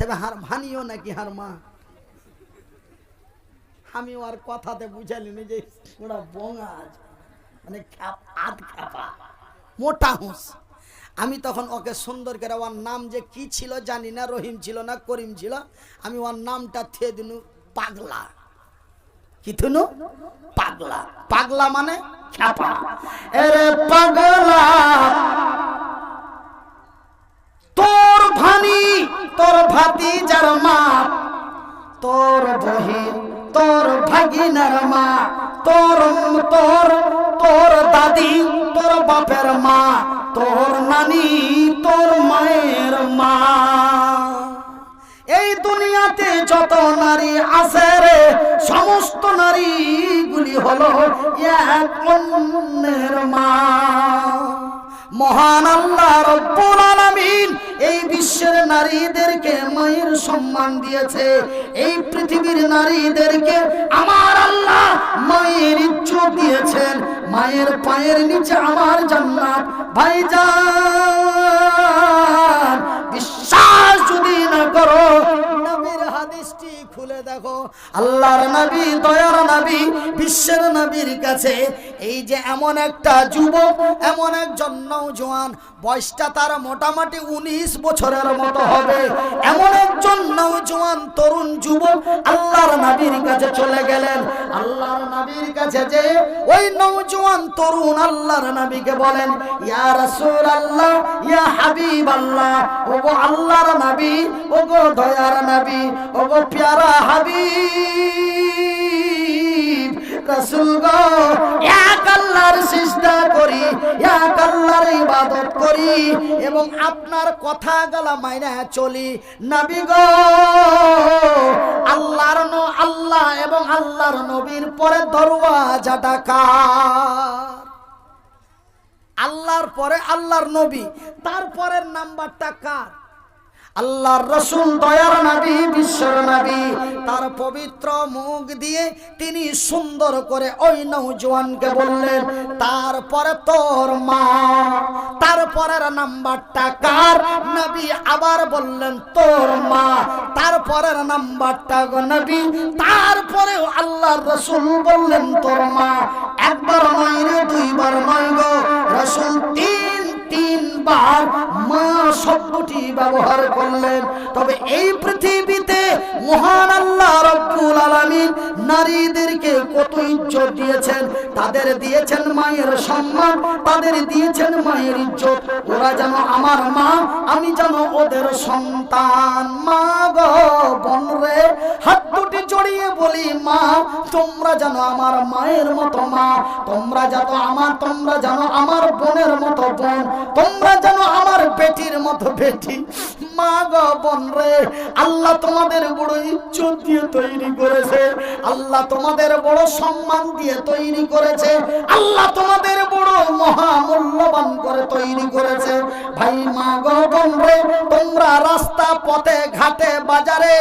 তবে হার ভানিও নাকি হার মা, আমি আর কথাতে বুঝালিনি যে ওরা বঙা আছে, মানে আধ খাপা মোটা হুঁস। আমি তখন ওকে সুন্দর করে ওর নাম যে কি ছিল জানি না, রহিম ছিল না করিম ছিল, আমি ওর নামটা থে দিনু পাগলা। কি থুনু? পাগলা। পাগলা মানে খাপা। এরে পাগলা তোর ভানি তোর ভাতিজার মা, তোর বহিন তোর ভাগিনার মা, তোর তোর তোর দাদি তোর বাপের মা, তোর নানি তোর মায়ের মা। এই দুনিয়াতে যত নারী আছে রে, সমস্ত নারীগুলি হলো এক অন্যের মা। মহান আল্লাহ রব্বুল আলামিন এই বিশ্বের নারীদেরকে মায়ের সম্মান দিয়েছে। এই পৃথিবীর নারীদেরকে আমার আল্লাহ মায়ের ইজ্জত দিয়েছেন। মায়ের পায়ের নিচে আমার জান্নাত। ভাইজান, বিশ্বাস যদি না করো, নবীর হাদিসটি খুলে দেখো। আল্লাহর নবী, দয়ার নবী, বিশ্বের নবীর কাছে এই যে এমন একটা যুবক, এমন একজন নওজোয়ান, বয়সটা তার মোটামুটি 19 বছরের মতো হবে, এমন একজন নওজোয়ান তরুণ যুবক আল্লাহর নবীর কাছে চলে গেলেন। আল্লাহর নবীর কাছে যে ওই নওজোয়ান তরুণ আল্লাহর নবীকে বলেন, ইয়া রাসূলুল্লাহ, ইয়া হাবিবাল্লাহ, ওগো আল্লাহর নবী, ওগো দয়ার নবী, ওগো প্যারা হাবিব রাসূল গো, এক আল্লাহর সিজদা করি, এক আল্লাহর ইবাদত করি এবং আপনার কথা গলা মাইনা চলি। নবী গো, আল্লাহ এবং আল্লাহর নবীর পরে দরওয়াজাটা কার? আল্লাহর পরে আল্লাহর নবী, তারপরের নাম্বারটা কার? আল্লাহর রাসূল, দয়ার নবী, বিশ্বর নবী। তার পবিত্র মুখ দিয়ে তিনি সুন্দর করে ওই নওজোয়ানকে বললেন, তারপরে তোর মা। তারপরের নাম্বারটা কার? নবী আবার বললেন তোর মা। তারপরের নাম্বারটা গো নবী। তারপরেও আল্লাহর রাসূল বললেন তোর মা। একবার নয় রে, দুইবার নয় গো, রাসূল তিনবার মা শব্দটি ব্যবহার করলেন। তবে এই পৃথিবীতে মহান আল্লাহ রব্বুল আলামিন নারীদেরকে কত ইজ্জত দিয়েছেন। তাদের দিয়েছেন মায়ের সম্মান, তাদের দিয়েছেন মায়ের ইজ্জত। ওরা যেন আমার মা, আমি যেন ওদের সন্তান। মা গো, বোন রে, হাত দুটি জড়িয়ে বলি, মা তোমরা যেন আমার মায়ের মতো মা, তোমরা যেন আমার বোনের মতো বোন, তোমরা যেন আমার বেটির মতো বেটি। মা গো, বোন রে, আল্লাহ তোমাদের বড় ইজ্জত দিয়ে তৈরি করেছে, আল্লাহ তোমাদের বড় সম্মান দিয়ে তৈরি করেছে, আল্লাহ তোমাদের বড় মহামূল্যবান করে তৈরি করেছে। ভাই, মা গো, বোন রে, তোমরা রাস্তা পথে ঘাটে বাজারে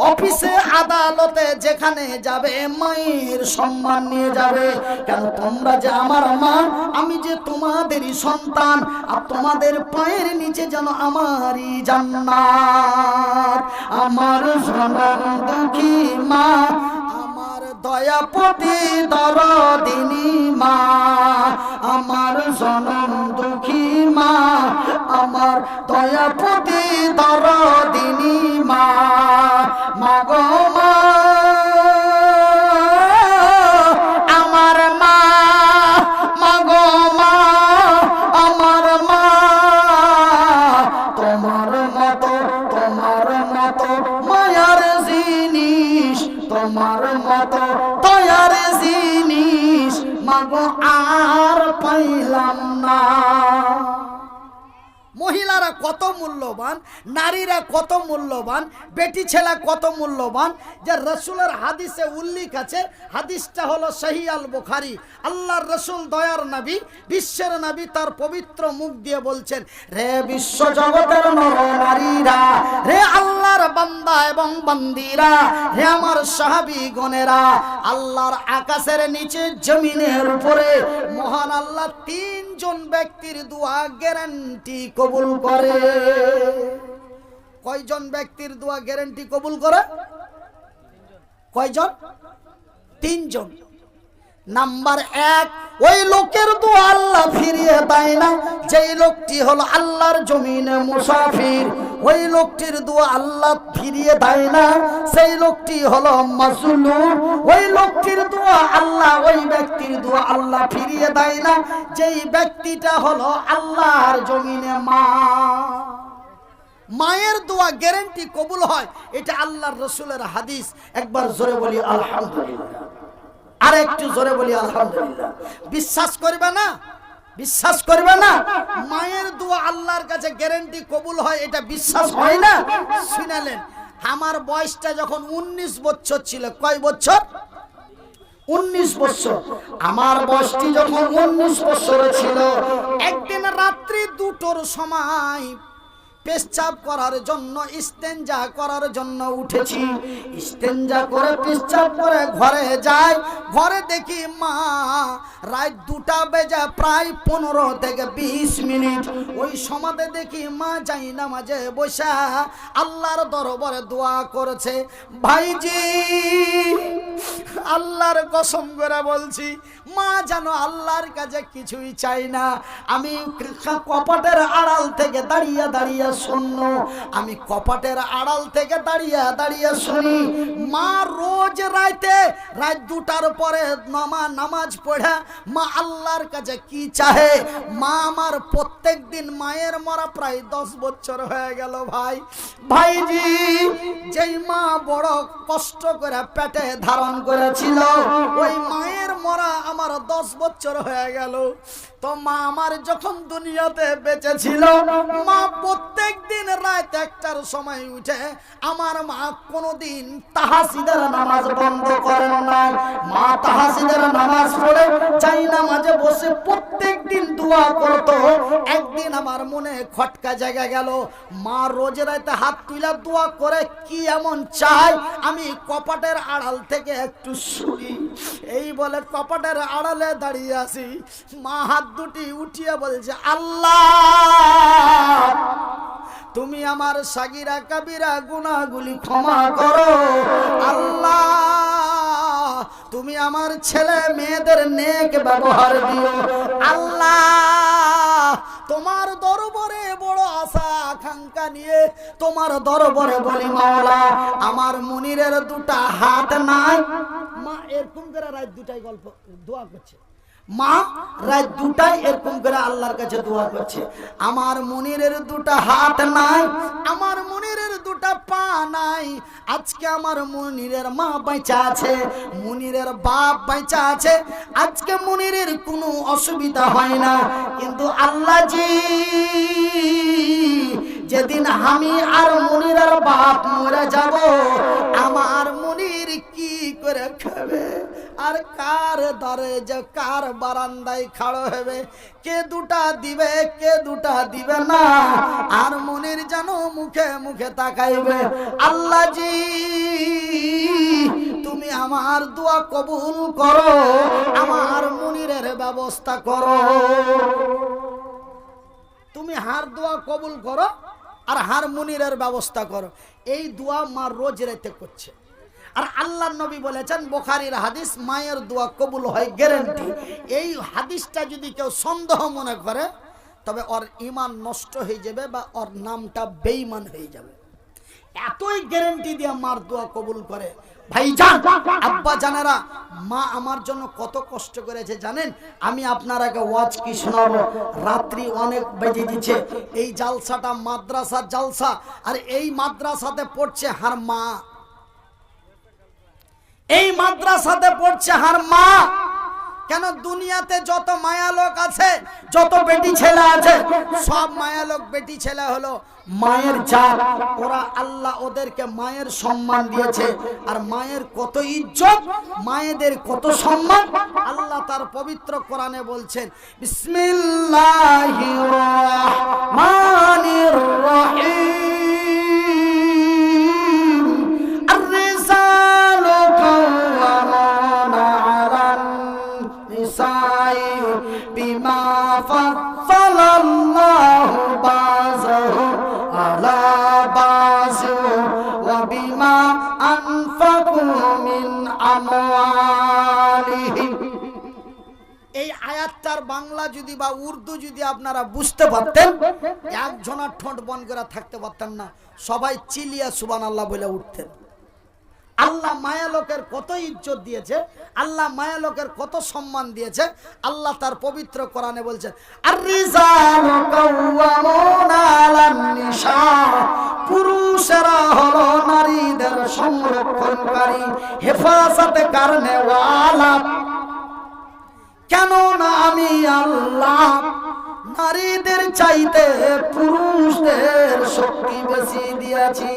অফিসে আদালতে যেখানে যাবে মায়ের সম্মান নিয়ে যাবে। কেন? তোমরা যে আমার মা, আমি যে তোমাদেরই সন্তান, আর তোমাদের পায়ের নিচে যেন আমারই জান্নাত। আমার জনম দুঃখী মা, আমার দয়াপতি দরদিনী মা, আমার জনম দুঃখী মা, আমার দয়াপতি দরদিনী মা। মাগো মা, আমার মা, মাগো মা, আমার মা। তোমার মতো মায়ার জিনিস, তোমার মতো দয়ার জিনিস মাগো আর পাইলাম না। মহিলারা কত মূল্যবান, নারীরা কত মূল্যবান, বেটি ছেলে কত মূল্যবান, যে রাসূলের হাদিসে উল্লেখ আছে। হাদিসটা হলো সহিহ আল বুখারী। আল্লাহর রাসূল, দয়ার নবী, বিশ্বের নবী, তার পবিত্র মুখ দিয়ে বলছেন, রে বিশ্ব জগতের নর নারীরা, রে আল্লাহর বান্দা এবং বান্দিরা, হে আমার সাহাবী গণেরা, আল্লাহর আকাশের নিচে জমিনের উপরে মহান আল্লাহ তিনজন ব্যক্তির দোয়া গ্যারান্টি কবুল করে। কয়জন ব্যক্তির দোয়া গ্যারান্টি কবুল করে? কয়জন? 3 জন। নাম্বার 1, ওই লোকের দোয়া আল্লাহ ফিরিয়ে দেয় না যেই লোকটি হলো আল্লাহর জমিনে মুসাফির। ওই লোকটির দোয়া আল্লাহ ফিরিয়ে দেয় না, সেই লোকটি হলো মাজলুম। ওই লোকটির দোয়া আল্লাহ, ওই ব্যক্তির দোয়া আল্লাহ ফিরিয়ে দেয় না যেই ব্যক্তিটা হলো আল্লাহর জমিনে মা। মায়ের দোয়া গ্যারান্টি কবুল হয়, এটা আল্লাহর রাসূলের হাদিস। একবার জোরে বলি আলহামদুলিল্লাহ, আর একটু জোরে বলি আলহামদুলিল্লাহ। বিশ্বাস করবে না? বিশ্বাস করবে না? মায়ের দোয়া আল্লাহর কাছে গ্যারান্টি কবুল হয়, এটা বিশ্বাস হয় না? শুনালেন, আমার বয়সটা যখন 19 বছর ছিল। কয় বছর? 19 বছর। আমার বয়সটি যখন 19 বছর ছিল, একদিন রাত্রি 2টোর সময় পেশাব করার জন্য, ইস্তেঞ্জা করার জন্য উঠেছি। ইস্তেঞ্জা করে পেশাব করে ঘরে যাই, ঘরে দেখি মা রাত 2টা বেজে প্রায় 15 থেকে 20 মিনিট। ওই সমাজে দেখি মা যাই নামাজে বসা আল্লাহর দরবারে দোয়া করেছে। ভাইজি, আল্লাহর কসম করে বলছি, মা জানো আল্লাহর কাছে কিছুই চাই না। আমি কপাটের আড়াল থেকে দাঁড়িয়ে দাঁড়িয়ে শুনো, আমি কপাটের আড়াল থেকে দাঁড়িয়ে দাঁড়িয়ে শুনি মা রোজ রাত 2টার পরে নামাজ পড়ে মা আল্লাহর কাছে কি চাহে। মা আমার প্রত্যেক দিন, মায়ের মরা প্রায় 10 বছর হয়ে গেল। ভাইজি, যেই মা বড় কষ্ট করে পেটে ধারণ করেছিল, ওই মায়ের মরা আমার 10 বছর হয়ে গেল। তো মা আমার যখন দুনিয়াতে বেঁচে ছিল, মা প্রত্যেক দিন রাত 1টার সময় উঠে আমার মা কোনোদিন তাহাজ্জুদের নামাজ বন্ধ করেন না। মা তাহাজ্জুদের নামাজ পড়ে চাই নামাজে বসে প্রত্যেক দিন দোয়া করতো। একদিন আমার মনে খটকা জায়গা গেল, মা রোজ রাতে হাত তুলে দোয়া করে কি এমন চাই আমি কপাটের আড়াল থেকে একটু শুনি। এই বলে কপাটের আড়ালে দাঁড়িয়ে আসি, মা হাত দুটি উঠিয়ে বলছে, আল্লাহ তুমি আমার সাগিরা কাবিরা গুনাহগুলি ক্ষমা করো। আল্লাহ তুমি আমার ছেলে মেয়েদের নেক ব্যবহার দিও। আল্লাহ তোমার দরবারে বড় আশা আকাঙ্ক্ষা নিয়ে তোমার দরবারে বলি, মাওলা আমার মুনিরের 2টা হাত নাই। মা এরকম করে রাত 2টায় গল্প দোয়া করছে। মা রাত 2টায় এরকম করে আল্লাহর কাছে দোয়া করছে, আমার মুনিরের 2টা হাত নাই, আমার মুনিরের 2টা পা নাই। আজকে আমার মুনিরের মা বেঁচে আছে, মুনিরের বাপ বেঁচে আছে, আজকে মুনিরের কোনো অসুবিধা হয় না। কিন্তু আল্লাহ জি, যেদিন আমি আর মুনিরের বাপ মরে যাব, আমার মুনির কি করে খাবে? আর কার দরে যে কার বারান্দায় খাড়ো হবে? কে 2টা দিবে, কে 2টা দিবে না? আর মুনির যেন মুখে মুখে তাকাইবে। আল্লাহ জি, তুমি আমার দোয়া কবুল করো, আমার মুনিরের ব্যবস্থা করো। তুমি হার দোয়া কবুল করো আর হার মুনিরের ব্যবস্থা করো। এই দোয়া মা রোজ রাতে করছে। আর আল্লাহর নবী বলেছেন, বুখারীর হাদিস, মায়ের দোয়া কবুল হয় গ্যারান্টি। এই হাদিসটা যদি কেউ সন্দেহ মনে করে, তবে ওর ঈমান নষ্ট হয়ে যাবে বা ওর নামটা বেঈমান হয়ে যাবে। এতই গ্যারান্টি দিয়ে মার দোয়া কবুল করে। ভাইজান, আব্বা জানেরা, মা আমার জন্য কত কষ্ট করেছে জানেন? আমি আপনারাকে ওয়াজ কি শোনাবো, রাত্রি অনেক বেজে দিচ্ছে। এই জালসাটা মাদ্রাসার জালসা, আর এই মাদ্রাসাতে পড়ছে হার মা, এই মাদ্রাসাতে পড়ছে হার মা। কেন দুনিয়াতে যত মায়া লোক আছে, যত বেটি ছেলে আছে, সব মায়া লোক বেটি ছেলে হলো মায়ের জাত। ওরা আল্লাহ ওদেরকে মায়ের সম্মান দিয়েছে। আর মায়ের কত ইজ্জত, মায়েদের কত সম্মান, আল্লাহ তার পবিত্র কোরআনে বলছেন, বিসমিল্লাহির রহমানির রহিম, আর-রিসালু কাওয়ামানা আলান নিসাই বিমা ফাদ্দালাল্লাহু বাযাহু আলা বায। ওয়া বিমা আনফাকু মিন আমওয়ালিহিম। এই আয়াতটার বাংলা যদি বা উর্দু যদি আপনারা বুঝতে পারতেন, একজনের ঠোঁট বন্ধ করে থাকতে পারতেন না, সবাই চিলিয়া সুবহানাল্লাহ বলে উঠতেন। আল্লাহ মায়া লোকের কত ইজ্জত দিয়েছে, আল্লাহ মায়া লোকের কত সম্মান দিয়েছে। আল্লাহ তার পবিত্র কোরআনে বলছেন, আর-রিজালু কাওয়ামুনা আলান নিসা, পুরুষেরা হলো নারীদের সংরক্ষণকারী, হেফাজতে কারণে ওয়ালা। কেন না আমি আল্লাহ নারীদের চাইতে পুরুষদের শক্তি বেশি দিয়েছি।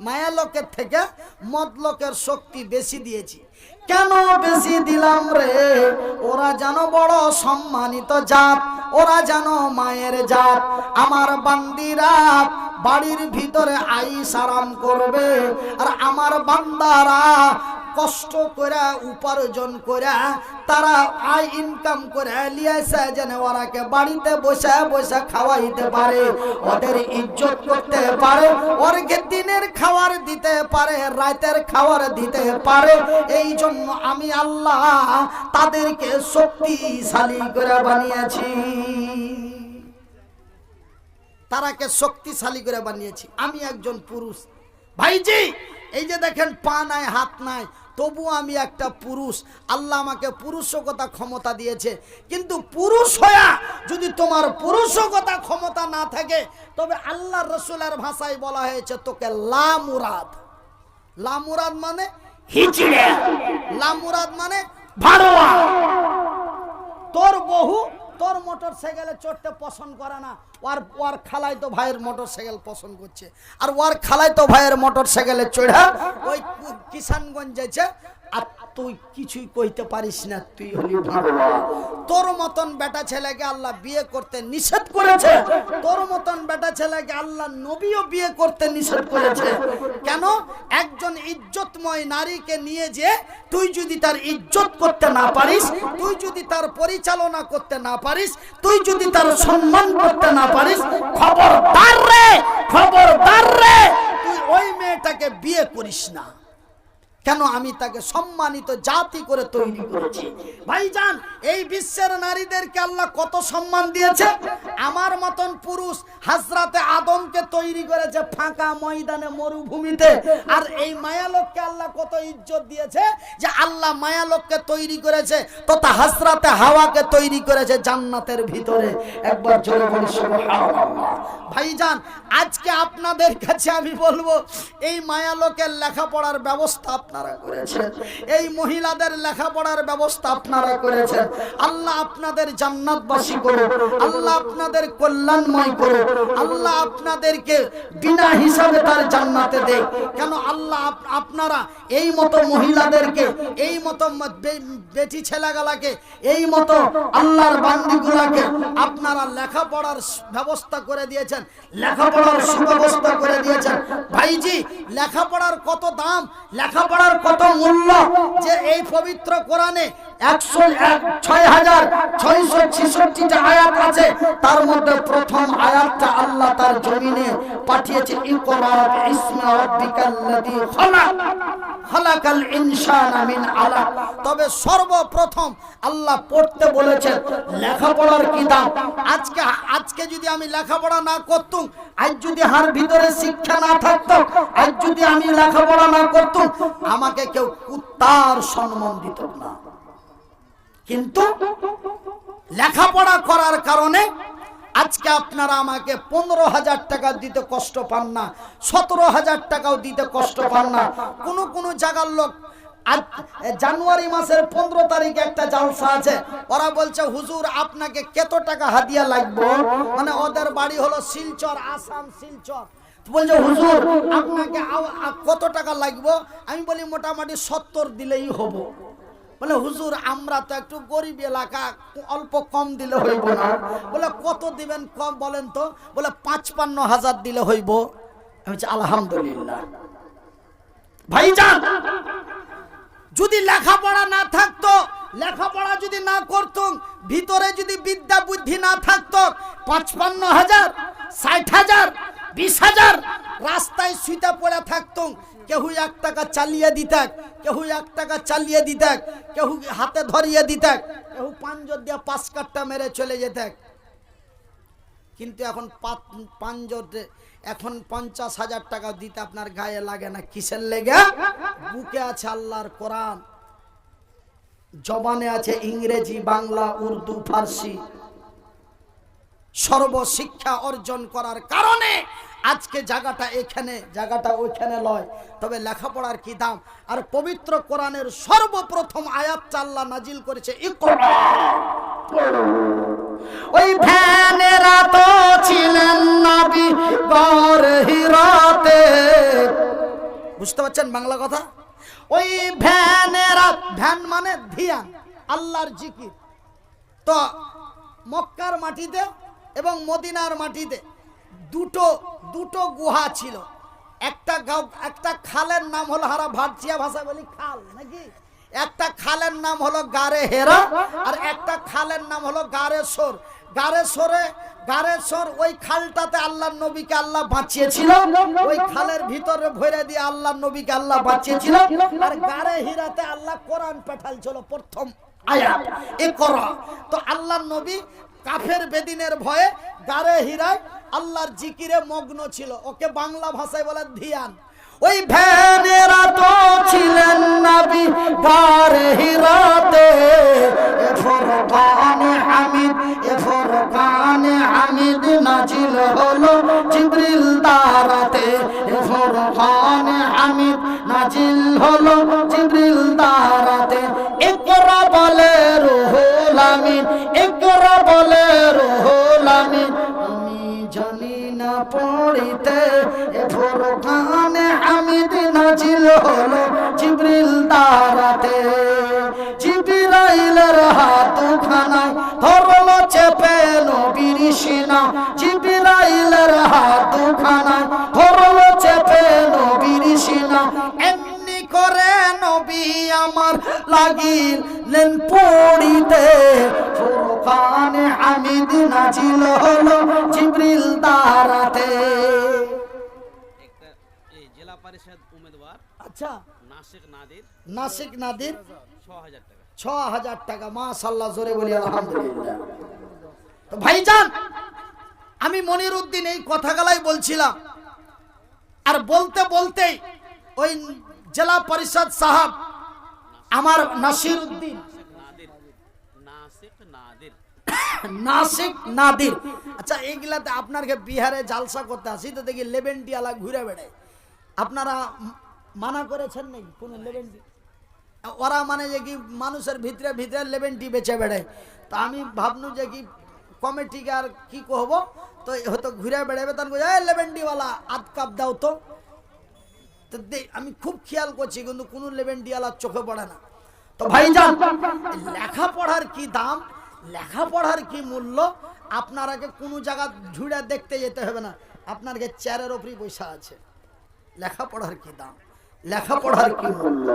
মায়া লোকের থেকে মদ লোকের শক্তি বেশি দিয়েছি। কেন বেশি দিলাম রে? ওরা যেন বড় সম্মানিত জাত, ওরা যেন মায়ের জাত। আমার বান্দিরা বাড়ির ভিতরে আইস আরাম করবে, আর আমার বান্দারা কষ্ট করে উপার্জন করে তারা আয় ইনকাম করে লিয়েছে যেন ওরাকে বাড়িতে বসে বসে খাওয়াইতে পারে, ওদের ইজ্জত করতে পারে, ওরকে দিনের খাবার দিতে পারে, রাতের খাবার দিতে পারে। এই জন্য আমি আল্লাহ তাদেরকে শক্তিশালী করে বানিয়েছি, তারাকে শক্তিশালী করে বানিয়েছি। আমি একজন পুরুষ ভাইজি, এই যে দেখেন পা নাই হাত নাই, তবু আমি একটা পুরুষ। আল্লাহ আমাকে পুরুষকতা ক্ষমতা দিয়েছে। কিন্তু পুরুষ হয়া যদি তোমার পুরুষকতা ক্ষমতা না থাকে, তবে আল্লাহ রসুলের ভাষায় বলা হয়েছে তোকে লামুরাদ। লামুরাদ মানে হিচড়ে, লামুরাদ মানে ভাড়োয়া। তোর বহু তোর মোটর সাইকেলে চড়তে পছন্দ করে না, ওর খালাই তো ভাইয়ের মোটর সাইকেল পছন্দ করছে, আর ওর খালাই তো ভাইয়ের মোটর সাইকেলে চড়া ওই কিষানগঞ্জ যাচ্ছে। আর তুই কিছুই কইতে পারিস না, তুই হলি ভাড়োয়া। তোর মতন বেটা ছেলেকে আল্লাহ বিয়ে করতে নিষেধ করেছে, তোর মতন বেটা ছেলেকে আল্লাহ নবীও বিয়ে করতে নিষেধ করেছে। কেন? একজন ইজ্জতময় নারীকে নিয়ে যে তুই যদি তার ইজ্জত করতে না পারিস, তুই যদি তার পরিচালনা করতে না পারিস, তুই যদি তার সম্মান করতে না পারিস, খবরদার রে, খবরদার রে, তুই ওই মেয়েটাকে বিয়ে করিস না। কেন? আমি তাকে সম্মানিত জাতি করে তৈরি করেছি। ভাইজান, এই বিশ্বের নারীদেরকে আল্লাহ কত সম্মান দিয়েছে। আমার মতন পুরুষ হযরতে আদমকে তৈরি করেছে ফাঁকা ময়দানে, মরুভূমিতে। আর এই মায়ালোককে আল্লাহ কত ইজ্জত দিয়েছে, যে আল্লাহ মায়ালোককে তৈরি করেছে তথা হযরতে হাওয়াকে তৈরি করেছে জান্নাতের ভিতরে। একবার জোরে বলি সুবহানাল্লাহ। ভাইজান, আজকে আপনাদের কাছে আমি বলবো, এই মায়ালোকের লেখাপড়ার ব্যবস্থা আপনারা করেছেন, এই মহিলাদের লেখাপড়ার ব্যবস্থা আপনারা করেছেন। আল্লাহ আপনাদের জান্নাতবাসী করুন, আল্লাহ আপনাদের কল্যাণময় করুন, আল্লাহ আপনাদেরকে বিনা হিসাবে তার জান্নাতে দেয়। কেন? আল্লাহ আপনারা এই মতো মহিলাদেরকে, এই মতো বেটি ছেলেগুলাকে, এই মতো আল্লাহর বান্দিগুলাকে আপনারা লেখাপড়ার ব্যবস্থা করে দিয়েছেন, লেখাপড়ার সুব্যবস্থা করে দিয়েছেন। ভাইজি, লেখাপড়ার কত দাম, লেখাপড়ার কত মূল্য, যে এই পবিত্র কোরআনে 6666টা আয়াত আছে, তার মধ্যে প্রথম আয়াতটা আল্লাহ তার জমিনে পাঠিয়েছে, ইকরা বিইসমি রাব্বিকাল্লাযী খালাক, খালাকাল ইনসানা মিন আলাক। তবে সর্বপ্রথম আল্লাহ পড়তে বলেছেন লেখাপড়ার কি দাম। আজকে যদি আমি লেখাপড়া না করতাম, আজ যদি হার ভিতরে শিক্ষা না থাকতো, আজ যদি আমি লেখাপড়া না করতাম, আমাকে কেউ কুত্তার সম্মান দিত না। কিন্তু লেখাপড়া করার কারণে আজকে আপনারা আমাকে 15,000 টাকা দিতে কষ্ট পান না, 17,000 টাকাও দিতে কষ্ট পান না। কোন জায়গার লোক জানুয়ারি মাসের 15 তারিখে একটা জালসা আছে, ওরা বলছে হুজুর আপনাকে কত টাকা হাদিয়া লাগবে, মানে ওদের বাড়ি হলো শিলচর, আসাম শিলচর। বলছে হুজুর আপনাকে কত টাকা লাগবে? আমি বলি মোটামুটি 70 দিলেই হবো। বলে হুজুর আমরা তো একটু গরিব এলাকা, অল্প কম দিলে হইব না। বলে কত দিবেন কম বলেন তো? বলে 55,000 দিলে হইব। আমি বলছি আলহামদুলিল্লাহ। ভাইজান, যদি লেখাপড়া না থাকতো, লেখাপড়া যদি না করতুম, ভিতরে যদি বিদ্যা বুদ্ধি না থাকতো, 55,000, 60,000, 20,000 রাস্তায় শুইতে পড়ে থাকতো, কেউ 1 টাকা চালিয়ে দিতাক, কেউ 1 টাকা চালিয়ে দিতাক, কেউ হাতে ধরিয়ে দিতাক, কেউ পাঞ্জর দিয়ে 5 কাঠটা মেরে চলে যেতাক। কিন্তু এখন পাঞ্জরে এখন 50,000 টাকা দিতে আপনার গায়ে লাগে না। কিসের লেগে? বুকে আছে আল্লাহর কোরআন, জবানে আছে ইংরেজি, বাংলা, উর্দু, ফার্সি। সর্বশিক্ষা অর্জন করার কারণে আজকে জায়গাটা এখানে, জায়গাটা ওইখানে লয়। তবে লেখাপড়ার কি দাম! আর পবিত্র কোরআনের সর্বপ্রথম আয়াতটা আল্লাহ নাজিল করেছে ইকরা। ওই ভ্যানেরা তো ছিলেন নবী গর হিরাতে। বুঝতে পারছেন বাংলা কথা? ওই ভ্যানেরা, ভ্যান মানে ধ্যান, আল্লাহর জিকির। তো মক্কার মাটিতে এবং মদিনার মাটিতে দুটো গুহা ছিল। একটা খালের নাম হলো, হারা ভাটিয়া ভাষা বলি খাল নাকি, একটা খালের নাম হলো গারে হেরা, আর একটা খালের নাম হলো গারে সোর। গারে সোর ওই খালটাতে আল্লাহর নবীকে আল্লাহ বাঁচিয়েছিল, ওই খালের ভিতরে ভরে দিয়ে আল্লাহর নবীকে আল্লাহ বাঁচিয়েছিল। আর গারে হিরাতে আল্লাহ কোরআন পাঠালছিল প্রথম আয়াত ইকরা। তো আল্লাহর নবী কাফের বেদিনের ভয়ে গারে হিরায় আল্লাহর জিকিরে মগ্ন ছিল। ওকে বাংলা ভাষায় বলে ধ্যান। ওই ভ্যানেরা তো ছিলেন নবী গারে হিরাতে। এ ফুরকানে হামিদ, এ ফুরকানে হামিদ নাজিল হলো জিবরিল দ্বারাতে। এ ফুরকানে হামিদ নাজিল হলো জিবরিল দ্বারাতে। ইকরা বলে রুহুল আমিন, ইকরা বলে রুহুল আমিন। আমি জানি না পড়িতে, এ ফুরকানে হামিদ নাজিল হলো জিবরিল দ্বারাতে। জিবরাইলের হাতখানায় ধরলো চেপে নবীর সিনা, জিবরাইলের হাতখানায় ধরলো চেপে নবীর সিনা। এমনি করে নবী আমার লাগিলেন পড়িতে। ফুরকানে হামিদ নাজিল হলো জিবরিল দ্বারাতে। জেলা পরিষদ উম্মেদওয়ার, আচ্ছা, নাসিক নাদির 6,000 টাকা। 6,000 টাকা। মাশাআল্লাহ, জোরে বলি আলহামদুলিল্লাহ। তো ভাইজান, আমি মনিরউদ্দিন এই কথাগুলাই বলছিলাম। আর বলতে বলতেই ওই জেলা পরিষদ সাহেব আমার নাসিরউদ্দিন, নাসিক নাদির। আচ্ছা, এইগুলাতে আপনাকে বিহারে জালসা করতে আসি তো দেখি লেবেন্টিয়ালা ঘুরে বেড়ায়। আপনারা মানা করেছেন নাকি কোন লেবেন্টি? ওরা মানে যে কি মানুষের ভিতরে ভিতরে লেবেন্টি বেচে বেড়ায়। তো আমি ভাবনু যে কি কমিটিকে আর কি কহবো, তো হয়তো ঘুরে বেড়াবে, তখন লেবেন্টিওয়ালা 8 কাপ দাও তো। আমি খুব খেয়াল করছি, কিন্তু কোনো লেবেন্টিওয়ালার চোখে পড়ে না। তো ভাইজান, লেখাপড়ার কি দাম, লেখাপড়ার কি মূল্য, আপনারাকে কোনো জায়গা ঝুড়ে দেখতে যেতে হবে না। আপনাকে চেয়ারের ওপরই পয়সা আছে। লেখাপড়ার কি দাম, লেখাপড়ার কি মূল্য,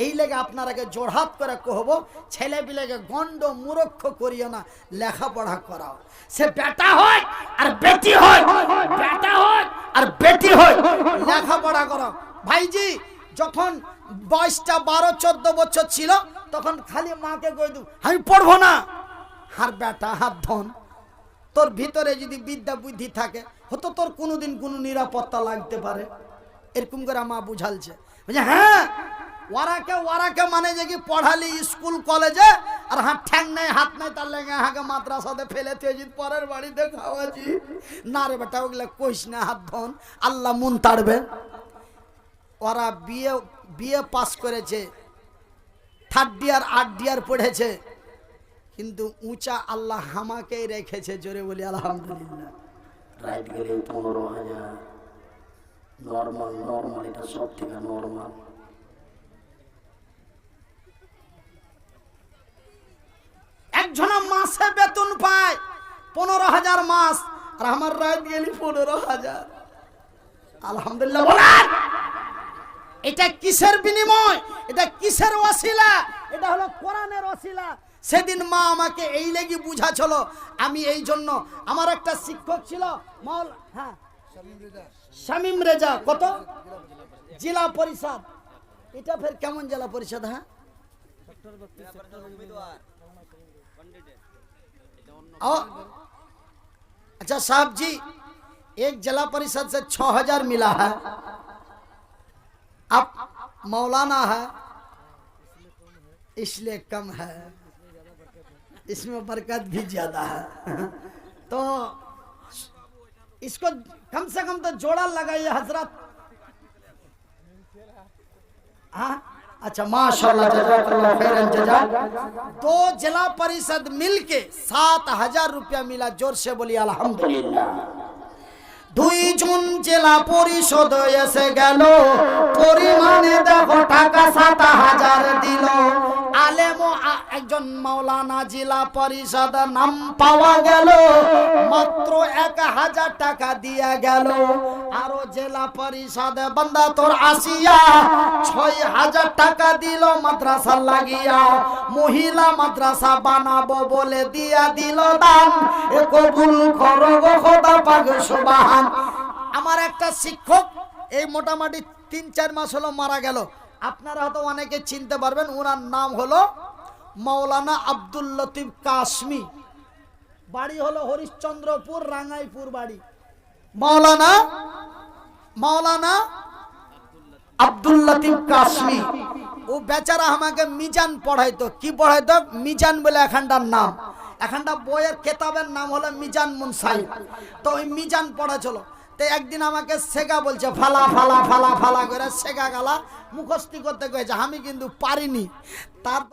এই লেগে আপনারাকে জোরহাত করে কহবো, ছেলে পিলেকে গন্ড মূর্খ করিও না, লেখাপড়া করাও। সে বেটা হয় আর বেটি হয়, বেটা হয় আর বেটি হয়, লেখাপড়া করাও। ভাইজি, যখন বয়সটা 12-14 বছর ছিল, তখন খালি মাকে কই দু আমি পড়বো না। হার বেটা, হার ধন, তোর ভিতরে যদি বিদ্যা বুদ্ধি থাকে, হয়তো তোর কোনোদিন কোনো নিরাপত্তা লাগতে পারে। এরকম করে মা বুঝালছে। হ্যাঁ, ওরাকে মানে যে কি পড়ালি স্কুল কলেজে, আর হাত ঠ্যাং নাই হাত নাই, তার লেগে হাঁকে মাদ্রাসাতে ফেলেতে পরের বাড়িতে খাওয়াছি না রে বেটা, ওগুলা কইস না, হাত ধন, আল্লাহ মন তাড়বে। ওরা বিয়ে পাস করেছে, 3rd ইয়ার 8 ইয়ার পড়েছে, কিন্তু উঁচা আল্লাহ হামাকেই রেখেছে। জোরে বলি আলহামদুলিল্লাহ। রাইট গেলে 15,000 নরমাল, এটা সব থেকে নরমাল। একজন মাসে বেতন পায় 15,000 মাস, আর আমার রাইট গেলি 15,000। আলহামদুলিল্লাহ বলেন। এটা কিসের বিনিময়, এটা কিসের ওসিলা? এটা হলো কোরআনের ওসিলা। সেদিন মা আমাকে এই লেগে বুঝাছিল, আমি এই জন্য, আমার একটা শিক্ষক ছিল হ্যাঁ শামীম রেজা, কত জেলা পরিষদ, এটা ফের কেমন জেলা পরিষদ? হ্যাঁ अच्छा साहब जी, एक जिला परिषद से 6000 मिला है, अब मौलाना है इसलिए कम है, इसमें बरकत भी ज्यादा है। तो इसको कम से कम तो जोड़ा लगाइए हजरत। हाँ अच्छा माशाल्लाह जज़ाकल्लाह खैरन जज़ा। 2 जिला परिषद मिलके 7000 रुपया मिला, जोर से बोलिए अल्हम्दुलिल्लाह। 2 জন জেলা পরিষদ এসে গেল, পরিমাণে দেখো টাকা 7000 দিল। আলেম একজন মাওলানা জেলা পরিষদ নাম পাওয়া গেল, মাত্র 1000 টাকা দিয়া গেল। আরো জেলা পরিষদ বান্দা তোর আসিয়া 6000 টাকা দিল মাদ্রাসা লাগিয়া, মহিলা মাদ্রাসা বানাবো বলে দিয়া দিল দান, এ কবুল করো গো খোদা পাক সুবহান। আমার একটা শিক্ষক এই মোটামুটি 3-4 মাস হলো মারা গেল, আপনারা হয়তো অনেকে চিনতে পারবেন, ওনার নাম হলো মাওলানা আব্দুল লতিফ কাশমি, বাড়ি হলো হরিশ্চন্দ্রপুর রাঙ্গাইপুর বাড়ি। মাওলানা আব্দুল লতিফ কাশমি, ও বেচারা আমাকে মিজান পড়াইতো। কি পড়াইতো? মিজান বলে এখানটার নাম, এখানটা বইয়ের কেতাবের নাম হলো মিজান মুনসাই। তো ওই মিজান পড়া চলো, তো একদিন আমাকে শেখা বলছে, ফালা ফালা ফালা ফালা করে শেখা গালা মুখস্থি করতে গেছে, আমি কিন্তু পারিনি। তার